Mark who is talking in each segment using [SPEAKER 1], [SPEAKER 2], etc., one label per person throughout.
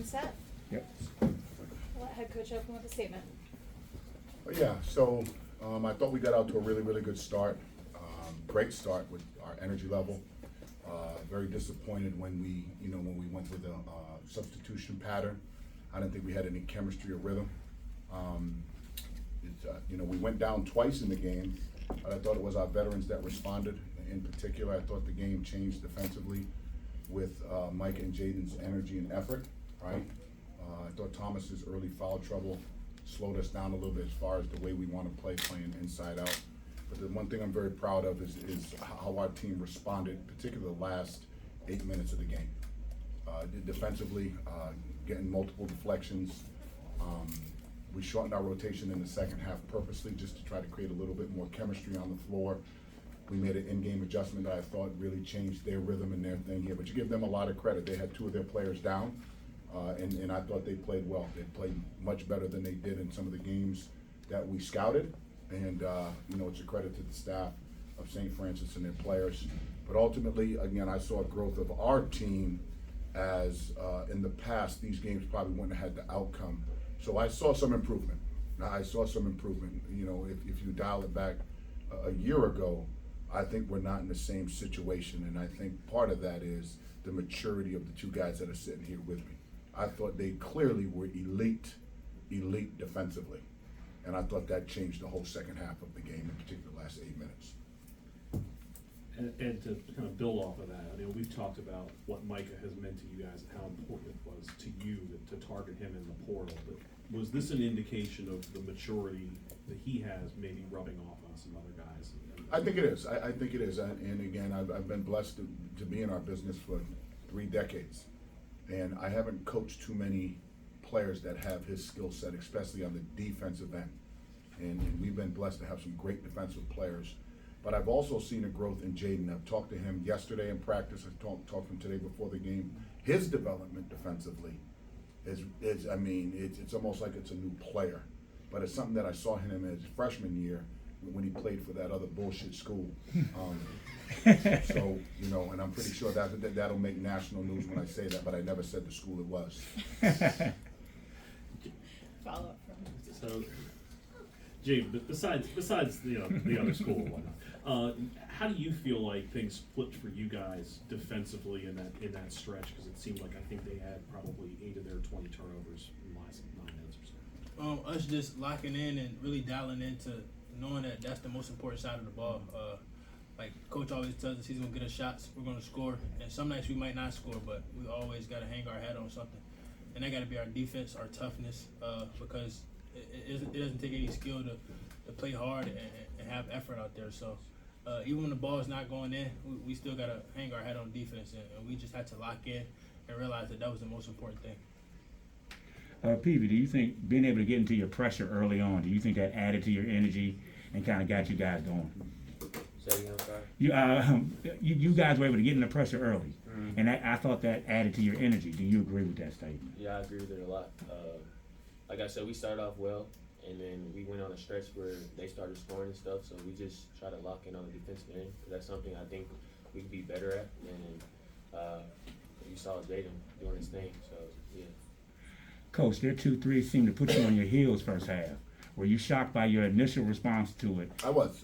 [SPEAKER 1] set?
[SPEAKER 2] Yep.
[SPEAKER 1] Let head coach open with a statement.
[SPEAKER 3] Yeah, so I thought we got out to a really, really good start. Great start with our energy level. Very disappointed when we went with a substitution pattern. I didn't think we had any chemistry or rhythm. We went down twice in the game, but I thought it was our veterans that responded. In particular, I thought the game changed defensively with Micah and Jayden's energy and effort, right? I thought Thomas's early foul trouble slowed us down a little bit as far as the way we want to play, playing inside out. But the one thing I'm very proud of is how our team responded, particularly the last 8 minutes of the game. Defensively, getting multiple deflections. We shortened our rotation in the second half purposely just to try to create a little bit more chemistry on the floor. We made an in-game adjustment that I thought really changed their rhythm and their thing here. But you give them a lot of credit. They had 2 of their players down, and I thought they played well. They played much better than they did in some of the games that we scouted. And, it's a credit to the staff of St. Francis and their players. But ultimately, again, I saw a growth of our team as in the past, these games probably wouldn't have had the outcome. So I saw some improvement. If you dial it back a year ago, I think we're not in the same situation. And I think part of that is the maturity of the 2 guys that are sitting here with me. I thought they clearly were elite defensively. And I thought that changed the whole second half of the game, in particular the last 8 minutes.
[SPEAKER 4] And to kind of build off of that, we've talked about what Micah has meant to you guys and how important it was to you to target him in the portal. But was this an indication of the maturity that he has maybe rubbing off on some other guys?
[SPEAKER 3] I think it is. I think it is. And again, I've been blessed to be in our business for 3 decades. And I haven't coached too many players that have his skill set, especially on the defensive end. And we've been blessed to have some great defensive players. But I've also seen a growth in Jayden. I've talked to him yesterday in practice. I talked to him today before the game. His development defensively it's almost like it's a new player. But it's something that I saw him in his freshman year when he played for that other bullshit school. And I'm pretty sure that'll make national news when I say that, but I never said the school it was.
[SPEAKER 1] Follow up from
[SPEAKER 4] So, Jay, besides the other school and whatnot, how do you feel like things flipped for you guys defensively in that stretch? Because it seemed like I think they had probably 8 of their 20 turnovers in the last 9 minutes or so.
[SPEAKER 5] Us just locking in and really dialing into knowing that that's the most important side of the ball. Like Coach always tells us, he's gonna get us shots, we're gonna score, and some nights we might not score, but we always gotta hang our hat on something, and that gotta be our defense, our toughness, because it doesn't take any skill to play hard and have effort out there. So even when the ball is not going in, we still gotta hang our hat on defense, and we just had to lock in and realize that was the most important thing.
[SPEAKER 2] Peavy, do you think being able to get into your pressure early on, do you think that added to your energy and kind of got you guys going?
[SPEAKER 6] Say again, I'm sorry.
[SPEAKER 2] You guys were able to get in the pressure early, and I thought that added to your energy. Do you agree with that statement?
[SPEAKER 6] Yeah, I agree with it a lot. Like I said, we started off well, and then we went on a stretch where they started scoring and stuff, so we just try to lock in on the defensive end, because that's something I think we could be better at, and you saw Jayden doing his thing, so yeah.
[SPEAKER 2] Coach, their 2-3 seemed to put you on your heels first half. Were you shocked by your initial response to it?
[SPEAKER 3] I was,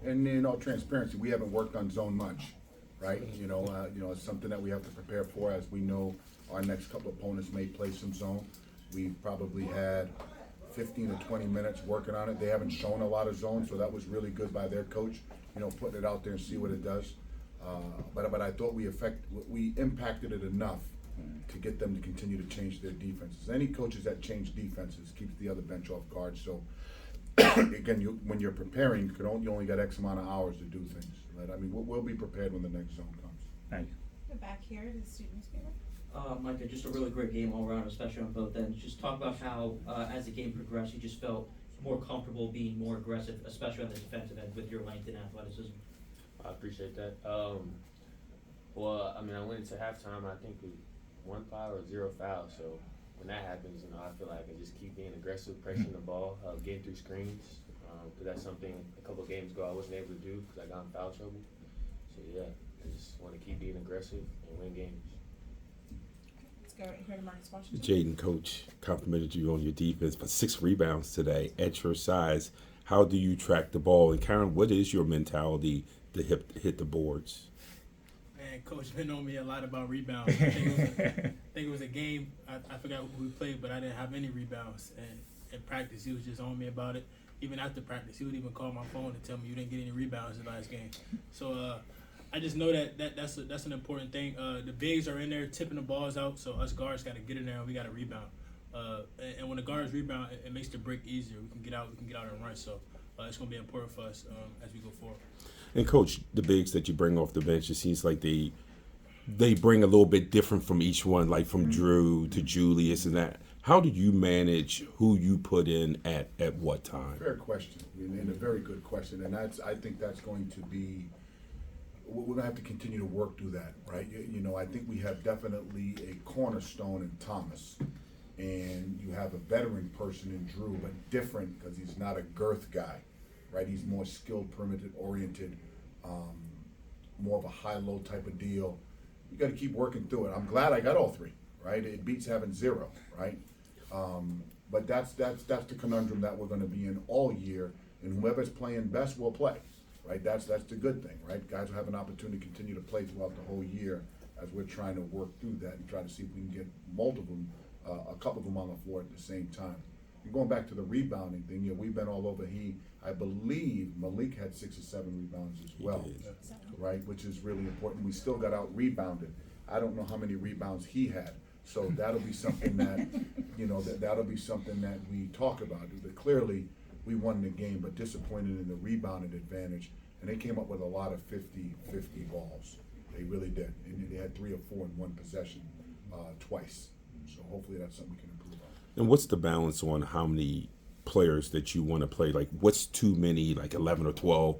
[SPEAKER 3] and in all transparency, we haven't worked on zone much, right? It's something that we have to prepare for, as we know our next couple of opponents may play some zone. We've probably had 15 or 20 minutes working on it. They haven't shown a lot of zone, so that was really good by their coach, putting it out there and see what it does. But I thought we impacted it enough to get them to continue to change their defenses. Any coaches that change defenses keeps the other bench off guard. So again, when you're preparing, you only got X amount of hours to do things. Right? We'll be prepared when the next zone comes.
[SPEAKER 2] Thank you.
[SPEAKER 1] Go back here to the student newspaper.
[SPEAKER 7] Micah, just a really great game all around, especially on both ends. Just talk about how, as the game progressed, you just felt more comfortable being more aggressive, especially on the defensive end with your length and athleticism.
[SPEAKER 6] I appreciate that. I went into halftime, I think we 1 foul or 0 foul, so when that happens, I feel like I can just keep being aggressive, pressing the ball, getting through screens, because that's something a couple of games ago I wasn't able to do because I got in foul trouble. So yeah, I just want to keep being aggressive and win games.
[SPEAKER 1] Let's go right here to Marcus Washington.
[SPEAKER 8] Jayden, coach complimented you on your defense, but 6 rebounds today at your size. How do you track the ball? And Karen, what is your mentality to hit the boards?
[SPEAKER 5] Man, coach been on me a lot about rebounds. I think it was a game. I forgot who we played, but I didn't have any rebounds. And in practice, he was just on me about it. Even after practice, he would even call my phone and tell me you didn't get any rebounds in the last game. So I just know that's an important thing. The bigs are in there tipping the balls out, so us guards got to get in there and we got to rebound. And when the guards rebound, it makes the break easier. We can get out and run. So it's going to be important for us as we go forward.
[SPEAKER 8] And coach, the bigs that you bring off the bench, it seems like they bring a little bit different from each one, like from Drew to Julius and that. How do you manage who you put in at what time?
[SPEAKER 3] Fair question, and a very good question, and I think that's going to be, we're going to have to continue to work through that, right? You know, I think we have definitely a cornerstone in Thomas, and you have a veteran person in Drew, but different because he's not a girth guy, right? He's more skilled, perimeter oriented, more of a high-low type of deal. You got to keep working through it. I'm glad I got all 3, right? It beats having 0, right? But that's the conundrum that we're going to be in all year, and whoever's playing best will play, right? That's the good thing, right? Guys will have an opportunity to continue to play throughout the whole year as we're trying to work through that and try to see if we can get a couple of them on the floor at the same time. And going back to the rebounding thing, we've been all over. I believe Malik had 6 or 7 rebounds as well, right? Which is really important. We still got out rebounded. I don't know how many rebounds he had. So that'll be something that, that'll be something that we talk about. But clearly, we won the game, but disappointed in the rebounding advantage. And they came up with a lot of 50-50 balls. They really did. And they had 3 or 4 in one possession twice. So hopefully that's something we can improve on.
[SPEAKER 8] And what's the balance on how many players that you want to play? Like, what's too many, like 11 or 12?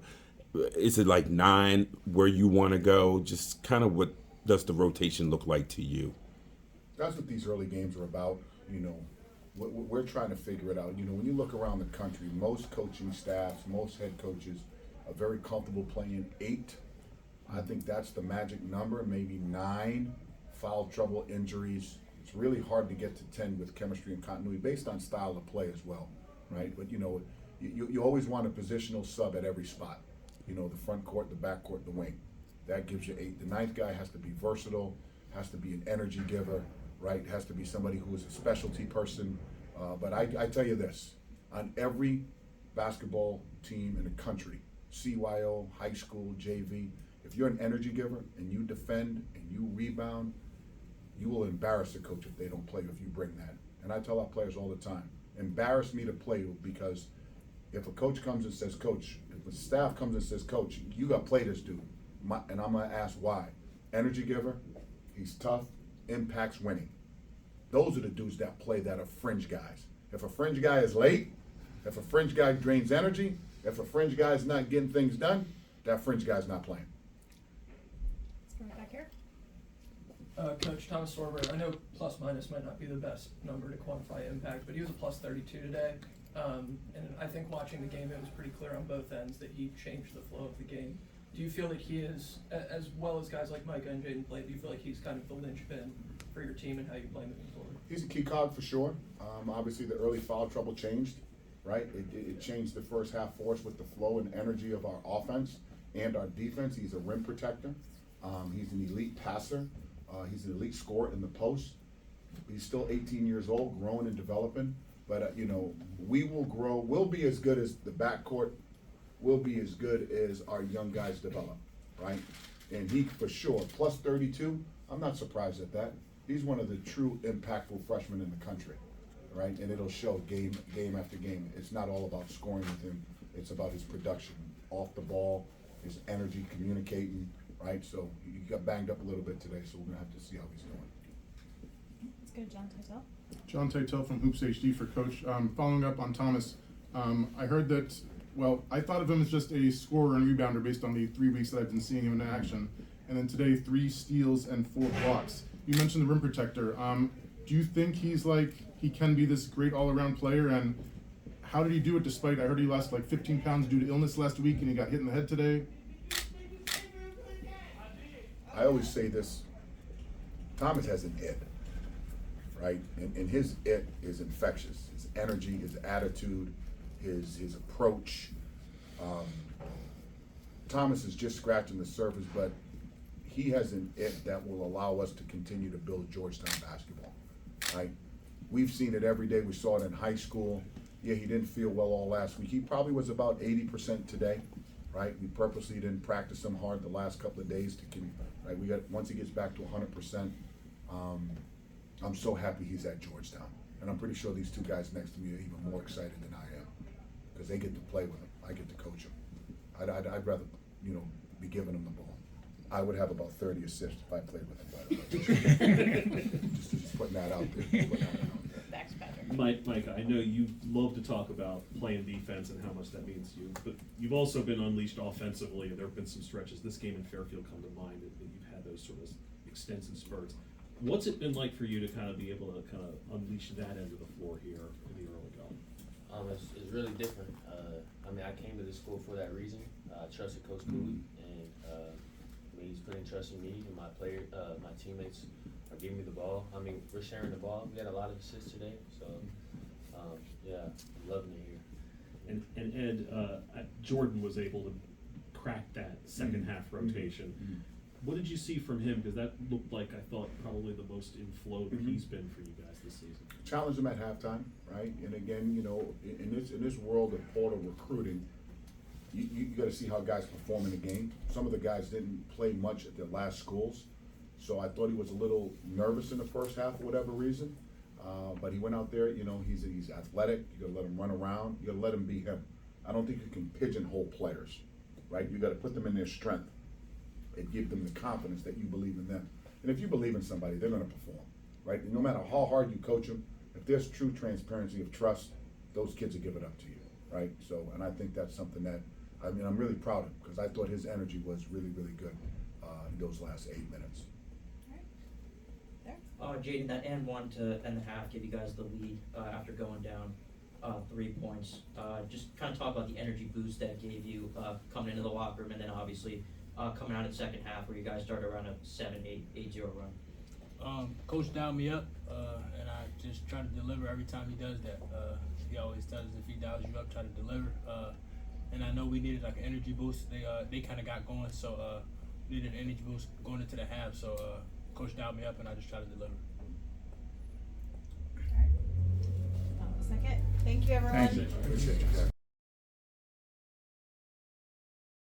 [SPEAKER 8] Is it like 9 where you want to go? Just kind of what does the rotation look like to you?
[SPEAKER 3] That's what these early games are about. We're trying to figure it out. When you look around the country, most coaching staffs, most head coaches are very comfortable playing 8. I think that's the magic number, maybe 9. Foul trouble, injuries. It's really hard to get to 10 with chemistry and continuity based on style of play as well, right? But, you always want a positional sub at every spot. The front court, the back court, the wing. That gives you 8. The 9th guy has to be versatile, has to be an energy giver, right? Has to be somebody who is a specialty person. But I tell you this, on every basketball team in the country, CYO, high school, JV, if you're an energy giver and you defend and you rebound, you will embarrass the coach if they don't play, if you bring that. And I tell our players all the time, embarrass me to play you, because if a coach comes and says, Coach, if the staff comes and says, Coach, you got to play this dude, and I'm going to ask why. Energy giver, he's tough, impacts winning. Those are the dudes that play that are fringe guys. If a fringe guy is late, if a fringe guy drains energy, if a fringe guy is not getting things done, that fringe guy's not playing.
[SPEAKER 1] Let's go right back here.
[SPEAKER 9] Coach Thomas Sorber, I know plus minus might not be the best number to quantify impact, but he was a plus 32 today. And I think watching the game, it was pretty clear on both ends that he changed the flow of the game. Do you feel like he is, as well as guys like Micah and Jayden played, do you feel like he's kind of the linchpin for your team and how you play moving forward?
[SPEAKER 3] He's a key cog for sure. Obviously, the early foul trouble changed, right? It changed the first half for us with the flow and energy of our offense and our defense. He's a rim protector. He's an elite passer. He's an elite scorer in the post. He's still 18 years old, growing and developing. But, we will grow. We'll be as good as the backcourt. We'll be as good as our young guys develop, right? And he, for sure, plus 32, I'm not surprised at that. He's one of the true impactful freshmen in the country, right? And it'll show game after game. It's not all about scoring with him. It's about his production off the ball, his energy, communicating, right? So he got banged up a little bit today, so we're going to have to see how he's doing.
[SPEAKER 1] Let's go to John Titel.
[SPEAKER 10] John Titel from Hoops HD for Coach. Following up on Thomas, I heard that, I thought of him as just a scorer and rebounder based on the 3 weeks that I've been seeing him in action. And then today, 3 steals and 4 blocks. You mentioned the rim protector. Do you think he can be this great all-around player? And how did he do it despite, I heard he lost like 15 pounds due to illness last week and he got hit in the head today?
[SPEAKER 3] I always say this, Thomas has an ed, right? And his it is infectious. His energy, his attitude, his approach. Thomas is just scratching the surface, but he has an it that will allow us to continue to build Georgetown basketball, right? We've seen it every day. We saw it in high school. Yeah, he didn't feel well all last week. He probably was about 80% today, right? We purposely didn't practice him hard the last couple of days right? Once he gets back to 100%, I'm so happy he's at Georgetown. And I'm pretty sure these two guys next to me are even more excited than I am because they get to play with him. I get to coach him. I'd rather, be giving him the ball. I would have about 30 assists if I played with him, by the way. just putting that out there.
[SPEAKER 1] Thanks, Patrick.
[SPEAKER 4] Micah, I know you love to talk about playing defense and how much that means to you, but you've also been unleashed offensively, and there have been some stretches. This game in Fairfield come to mind that you've had those sort of extensive spurts. What's it been like for you to kind of be able to kind of unleash that end of the floor here in the early go?
[SPEAKER 6] It's really different. I came to this school for that reason. I trusted Coach Cooley, and he's putting trust in me and my teammates are giving me the ball. We're sharing the ball. We got a lot of assists today, so yeah, I'm loving it here.
[SPEAKER 4] And Ed, Jordan was able to crack that second half rotation. What did you see from him? Because that looked like, I thought, probably the most in flow that he's been for you guys this season.
[SPEAKER 3] Challenge him at halftime, right? And again, in this world of portal recruiting, you got to see how guys perform in the game. Some of the guys didn't play much at their last schools, so I thought he was a little nervous in the first half for whatever reason. But he went out there. He's athletic. You got to let him run around. You got to let him be him. I don't think you can pigeonhole players, right? You got to put them in their strength and give them the confidence that you believe in them. And if you believe in somebody, they're going to perform, right? And no matter how hard you coach them, if there's true transparency of trust, those kids will give it up to you, right? So, and I think that's something that, I'm really proud of him because I thought his energy was really, really good in those last 8 minutes.
[SPEAKER 7] Jayden, that and one to end the half give you guys the lead after going down 3 points. Just kind of talk about the energy boost that gave you coming into the locker room, and then obviously coming out in the second half where you guys started around a 7-8-0 run.
[SPEAKER 5] Coach dialed me up, and I just try to deliver every time he does that. He always tells us if he dials you up, try to deliver. And I know we needed like an energy boost. They kind of got going, so we needed an energy boost going into the half. So Coach dialed me up, and I just tried to deliver.
[SPEAKER 1] All right. Second. Thank you, everyone.
[SPEAKER 2] Thank you.
[SPEAKER 3] Appreciate you guys.